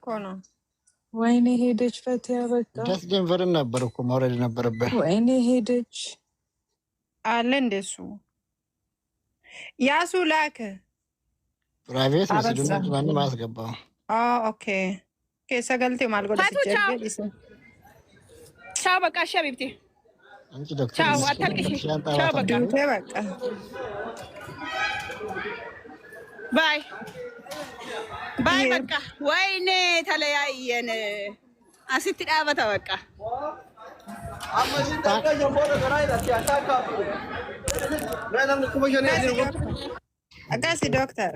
كونه ويني هيدج فتيا بقى ደስ ጀንቨር ነበር እኮ ማውረድ ነበረበት ويني هيدج አለ እንደሱ ያሱ ላከ ፕራይቬት መስዱን ማንም አያስገባው ኦኬ ሰገልቴ ማልጎዳ ሲጀርገ ቻው በቃ እሺ ሀቢብቲ አንቺ ዶክተር ቻው አታልቅሽ ቻው በቃ በቃ ባይ ባይ በቃ ወይኔ ተለያየን አሲት ዳበታ በቃ አማሽን ታቀየ ሞረ ገራይዳ ሲያታካ ማንም ኩመጀኔ ዲርጎ አጋሲ ዶክተር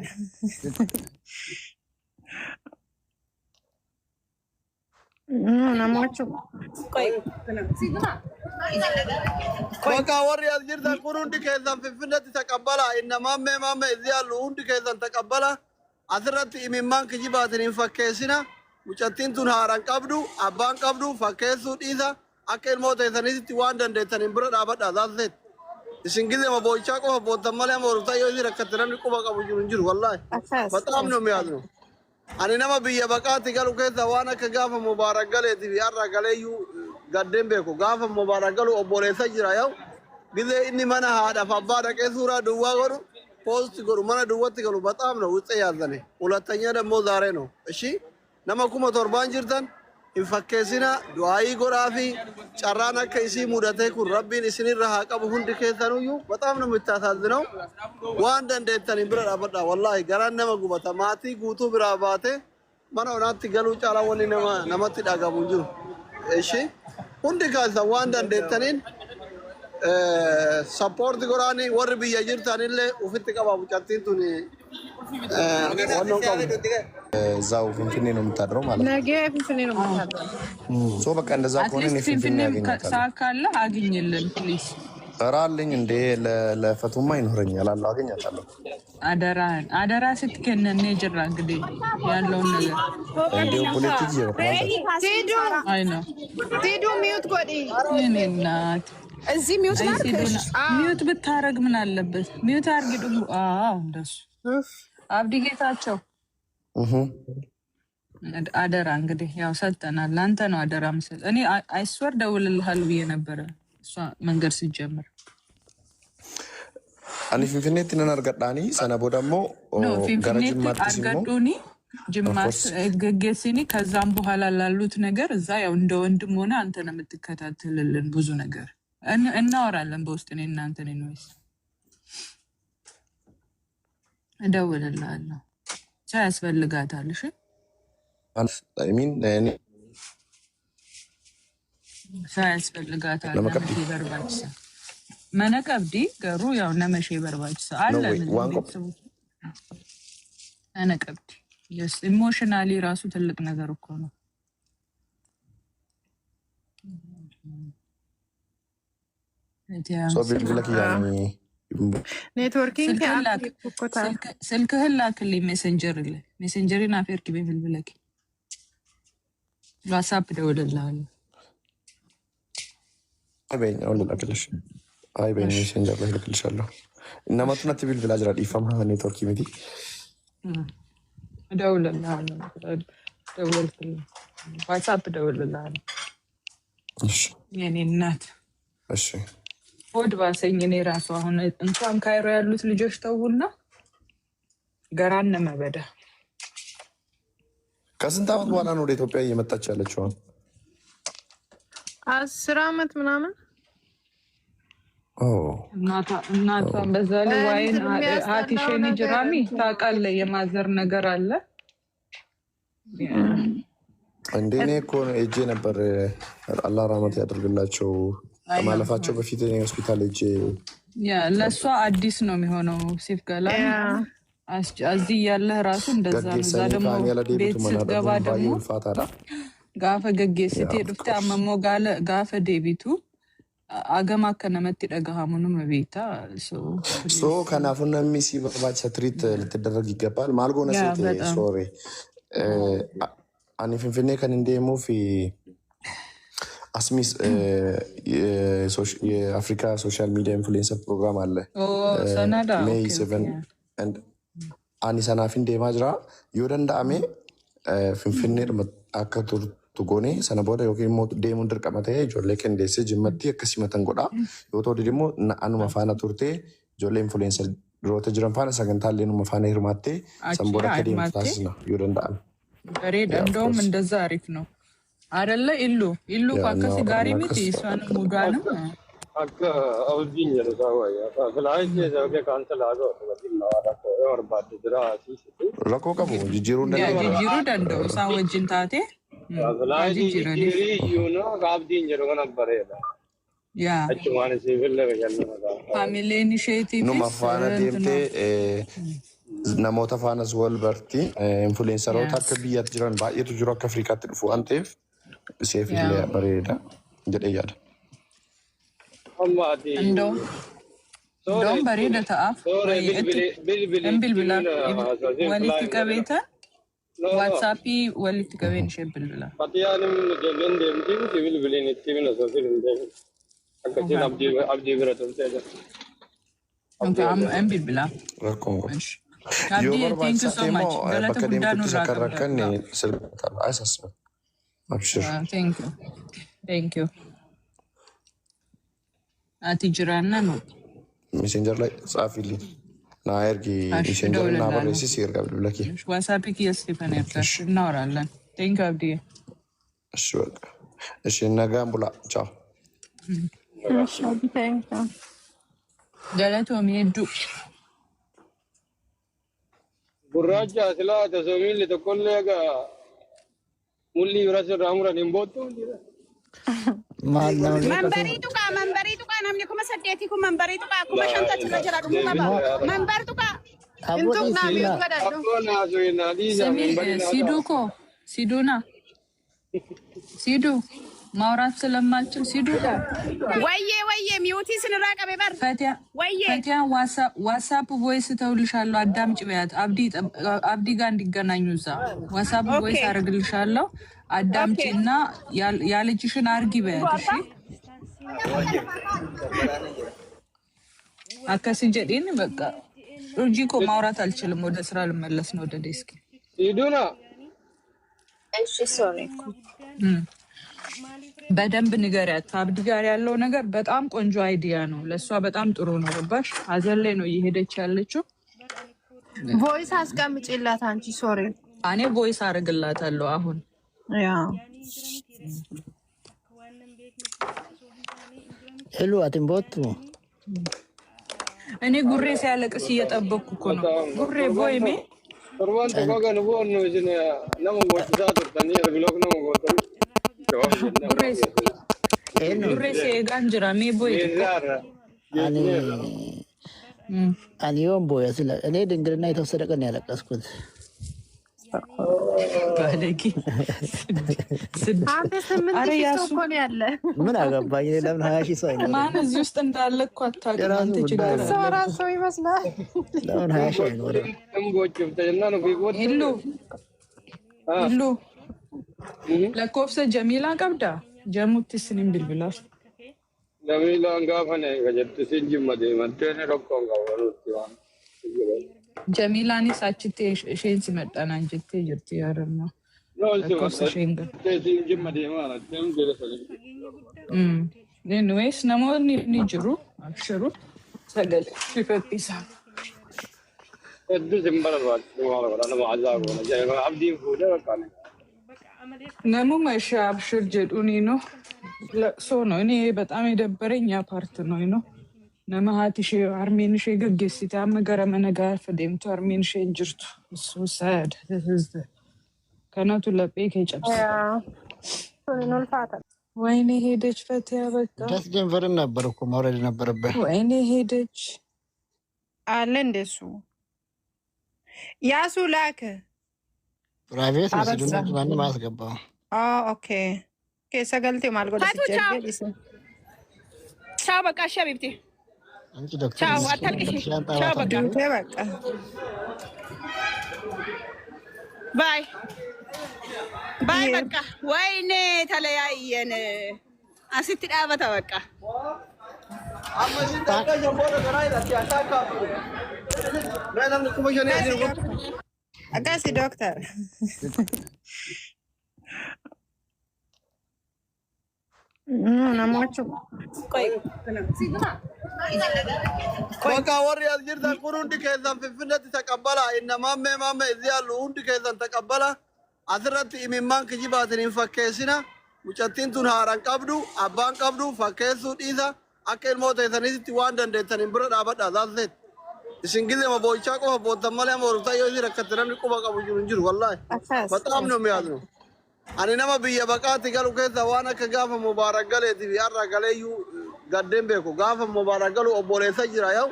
ናማቹ Koka warriors jirta kun hundi keessan finfinnetti taqabbala inna mamme izi yaallu hundi keessan taqabbala asirratti imimmaan kijibaatin hin fakkeessina mucattiin tun haaraan qabdu abbaan qabdu fakkeessuu dhiisa akka ilmoo teessanitti waan dandeettaniin bira dhaabadha zaaseet isin gizema boochaa qofa boottan malee moortaa yoo isin rakkatti namni quba qabu jiru hin jiru wallaahi bataam no miyaadnu ani nama biyya baqaatti galu keessa waan akka gaafa mubaarak galeetiif har'a galeeyyuu gaddeen beeku gaafa mubaarak galu obboleessa jira yaa'u gizee inni mana haadhaaf abbaa dhaqee suuraa duwwaa godhu poosti godhu mana duwwatti galu bataam no wuxxe yaazane ሁለተኛ ደግሞ ዛሬ ነው እሺ nama 17 jirtan hin fakkeessina du'aayii godhaafi carraan akka isii mudatee kun rabbiin isinirra haa qabu hundi keessanuyyuu bataam nama itti taasisinau waan dandeettaniin bira dhaabadha wallaahi garaan nama gubata maatii guutuu biraa baate mana onaatti galuu caalaa wanni namatti dhagamu jiru eshi hundi keessan waan dandeettaniin sappoorti godhaanii warri biyya jirtanillee ufitti qaba mucattiin tun እዛው ፊንፊኔ ነው የምታድረው ማለት ነው። ነገ ፊንፊኔ ነው የምታድረው። ሶ በቃ እንደዛ ከሆነ እኔ ፊንፊኔ ያገኛታለሁ። ሳካለ አግኝልን ፕሊዝ። እራልኝ እንዴ ለፈቱማ ይኖረኛል አለ አገኛታለሁ። አደራ ስትከነን ጀራ እንግዲህ ያለውን ነገር እንዴው ፖለቲክ ይወራል። አይ ነው ቲዱ ሚውት ጎዲ እኔ እናት እዚህ ሚውት ናርክሽ ሚውት ብታረግ ምን አለበት? ሚውት አርጊ ደግሞ እንደሱ አብዲ ጌታቸው አደራ እንግዲህ ያው ሰጠናል። አንተ ነው አደራ መስል እኔ አይስወር ደውልልሃል ብዬ ነበረ እሷ መንገድ ሲጀምር አኒ ፊንፊኔት ነን አርጋዳኒ ሰነቦ ደግሞ ገረጅማት አርጋዶኒ ጅማት ገገሲኒ ከዛም በኋላ ላሉት ነገር እዛ ያው እንደ ወንድም ሆነ አንተ ነው የምትከታተልልን ብዙ ነገር እናወራለን በውስጥ እኔ እናንተ ነን ወይስ እደውልልሃለሁ ያስፈልጋታል። እሺ ሚን ያስፈልጋታል። ለመቀብዲ በርባጭ መነቀብዲ ገሩ ያው ነመሼ በርባጭ አለ መነቀብዲ yes ኢሞሽናሊ ራሱ ትልቅ ነገር እኮ ነው። ሶ ቢልብለክ ያኒ ኔትወርኪንግ ስልክህን ላክልኝ ሜሴንጀሪን አፌርክ ቢልብለክ ዋትስአፕ ደውልልሃለሁ። አይበኝ አሁን ላክልሽ አይበኝ ሜሴንጀር ላይ ልክልሻለሁ። እናማቱና ቢልብላ ጅራ ዲፋም ኔትወርክ ሚቲ ደውልልሃለሁ ዋትስአፕ ደውልልሃለሁ። እሺ የኔ እናት እሺ ሆድ ባሰኝ እኔ ራሱ አሁን እንኳን ካይሮ ያሉት ልጆች ተውና ገራነ መበዳ ከስንት ዓመት በኋላ ነው ወደ ኢትዮጵያ እየመጣች ያለችው? 10 ዓመት ምናምን እናቷ በዛ ላይ ዋይን አቲሼኒ ጅራሚ ታውቃለህ የማዘር ነገር አለ እንዴ እኔ እኮ እጄ ነበር አላህ ረህመት ያደርግላቸው ከማለፋቸው በፊት ሆስፒታል እጄ ለእሷ አዲስ ነው የሚሆነው ሲፍገላ እዚህ ያለህ ራሱ እንደዛ ነው። እዛ ደግሞ ቤት ስትገባ ደግሞ ጋፈ ገጌ ስትሄድ ዱፍታ አመሞ ጋፈ ዴቢቱ አገማ ከነመት ደጋሃሙኑ መቤታ ሶ ከናፉና ሚሲ በባች ትሪት ልትደረግ ይገባል ማልጎነ ሴት ሶሪ አኒ ፊንፊኔ ከን እንደሙ ፊ አስሚስ የአፍሪካ ሶሻል ሚዲያ ኢንፍሉዌንሰር ፕሮግራም አለ ሜይ 7 አኒ ሰናፊን ዴማ ጅራ ዮደንዳሜ finfinnee akka turtu goone sana booda yookiin immoo deemuun dirqama ta'ee ijoollee qindeessee jimmatti akkasii matan godha. Yoo ta'u immoo anuma faana turtee ijoollee influencer duroota jiran faana sagantaalee numa faana hirmaattee san booda akka deemtu taasisna yoo danda'an. Bareeda እንደውም እንደዛ አሪፍ ነው አይደለ? ኢሉ ካከሲ ጋሪ ሚቲ እሷን ሙዳን akka abdiin jedhu saawayyaa filaayee sababee kaansel haa ta'u barbaadde jira asiisitti. Rakkoo qabu jijjiiruu danda'u. Jijjiiruu danda'u isaan wajjin taate. Filaayee jijjiirii iyyuu abdiin jedhu kana bareeda. Yaa. Achumaan siifillee fayyadamaa. Faamileen isheetiifis. Numa faana deemtee namoota faanas wal barti influenceroota akka biyyaatti jiran baay'eetu jiru akka Afrikaatti dhufu waan ta'eef seefillee bareeda jedhee yaada. እንደውም በሬደ ተአፍ ብልብላ ወሊት ቀቤተ ዋትሳፒ ወሊት ቀቤን ሸ ብልብላ ፈቲያንም ጀለን ደምቲ ብልብልን ኢቲብነ ሶፊል እንደ አከሲን አብዲ ብረተን ተደ አም ብልብላ ረኮም yoo barbaachisaa immoo bakka deemtutti sakarrakkan sirbataan asasma abshir. Thank you. Ati jiraanna nu. Messenger ላይ ጻፊልኝ ና ያርጊ messenger እና ባለሲ ሲርጋ ብለኪ ዋትስአፕ ከየስቲፈን ያርጋሽ እናወራለን። ቴንክ ዩ አብዲ። እሺ በቃ እሺ ነጋም ቡላ ቻው። እሺ ቴንክ ዩ ገለቶ ሚሄዱ ጉራጃ ስላ ተሶሚል ተቆለጋ ሙሊ ብራስ ራሙራ ኒምቦቱ መንበሪቱ ቃ namni kuma saddeeti kun መንበሪቱ ቃ kuma shanta tira jira dhumu qaba መንበሪቱ ቃ intu na mute godhadhu. ሲዱ ማውራት ስለማልችል ሲዱ ወዬ ሚውቲ ስንራ ቀበ በር ፈቲያ ዋትስአፕ ቮይስ ተውልሻለሁ አዳምጪ በያት አብዲ ጋር እንዲገናኙ እዛ ዋትስአፕ ቮይስ አርግልሻለሁ አዳምጪና ያለችሽን አርጊ በያት እሺ አከሲ ጀዲን በቃ ሩጂኮ ማውራት አልችልም ወደ ስራ ልመለስ ነው ወደ ዴስክ ሲዱና እሺ ሶሪ በደንብ ንገሪያት አብዲ ጋር ያለው ነገር በጣም ቆንጆ አይዲያ ነው ለሷ በጣም ጥሩ ነው ገባሽ ሀዘን ላይ ነው እየሄደች ያለችው ቮይስ አስቀምጪላት አንቺ ሶሪ እኔ ቮይስ አረግላታለሁ አሁን ያ ሄሎ አትንቦቱ እኔ ጉሬ ሲያለቅስ እየጠበቅኩ እኮ ነው ጉሬ ቦይሜ ፎርማን ተቆገን ቦን ነው እዚህ ነው ወጥዛት ተኒ ብሎክ ነው ወጥቶ ጉሬ ሲጋንጅራ ሜ ቦይ አኒ ወን ቦይ ስለ እኔ ድንግልና የተወሰደ ቀን ያለቀስኩት ባለቂ አንተ ስምንት ሺህ ሰው እኮ ነው ያለ ምን አገባኝ ለምን 20 ሺህ ሰው አይኖርም ማን እዚህ ውስጥ እንዳለ እኮ አታውቅም አንተ ችግር ሰው ራሱ ይመስላል ለምን 20 ሺህ አይኖርም እንጎጭም ተና ነው ቢጎት ኢሉ ለኮፍሰ ጀሚላ ቀብዳ ጀሙት ስንም ብልብላሽ ጀሚላ አንጋፈነ ገጀት ሲንጅመደ መተነ ረቆን ጋወሩት ጀሚላኒ ሳችቴ ሼንሲ መጣና እንጀቴ ይርት ያረና ለኮፍሰ ሼንጋ ሲንጅመደ ማለት ደምገለሰለ ኔንዌስ ነሞኒ ንጅሩ አብሽሩ ሰገል ፍፈጲሳ እዱ ዝምበለዋል ወላ ነው አዛጎ ነው አብዲ ሁሉ በቃ ነሙ መሻ አብሽር ጀዱኒ ነው ለቅሶ ነው እኔ በጣም የደበረኝ ያ ፓርት ነው ነማሃቲሽ አርሜንሽ ገገሲታ መገረ መነጋር ፈደምቱ አርሜንሽ እንጅርቱ ሱሳድ ህዝብ ከናቱ ለጴክ ይጨብስ ወይኔ ሄደች ፈቲያ በቃ ደስ ጀንቨር ነበር እኮ ማውረድ ነበረበት ወይኔ ሄደች አለ እንደሱ ያሱ ላከ ፕራይቬት ሲዱና ማን ማስገባው ኦኬ ከሰገልቴ ማልጎዳ ሲጀርገ ቻው በቃ ሸቢብቲ አንቺ ዶክተር ቻው አታልቅሽ ቻው በቃ ባይ በቃ ወይኔ ተለያየን አሲት ዳበታ በቃ አማሽ ተቀጆ ቦረ ገራይ ዳቲ አታካ ለናም ኩመሸኔ Agasi doctor. Namachu. Bakka warri as jirtan kun hundi keessan Finfinneetti taqabbala. Innamaan mee iziyaallu hundi keessan taqabbala. Asirratti imimmaan kijibaatiin hin fakkeessina. Mucattiin tun haadhan qabdu, abbaan qabdu, fakkeessuu dhiisa. Akka ilmoo teessanitti waan dandeettaniin bira dhaabadha. Zaaseet. Isin gizema boochaa qofa boottan malee moortaa yoo isin rakkatti namni quba qabu jiru wallaahi. Bataam nu miyaadnu. Ani nama biyya baqaatti galu keessa waan akka gaafa mubaarak galeetii fi har'a galeeyyuu gaddeen beeku. Gaafa mubaarak galu obboleessa jira yoo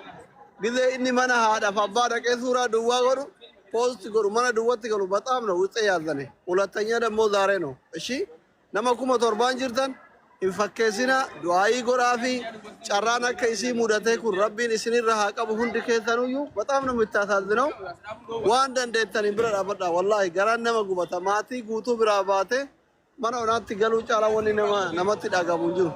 gizee inni mana haadhaaf abbaa dhaqee suuraa duwwaa godhu poosti godhu mana duwwatti galu bataam nu wuxxee yaadane. Hulattanyaa dammoo zaaree nu. Ishii nama 7,000 jirtan hin fakkeessina du'aayii godhaa fi carraan akka isii mudatee kun rabbiin isinirra haa qabu hundi keessanuyyuu bataam nu mittaasaasinaw waan dandeettaniin bira dhaabadha wallaahi garaan nama gubata maatii guutuu biraa baate mana onaatti galuu caalaa wanni namatti dhagamu jiru.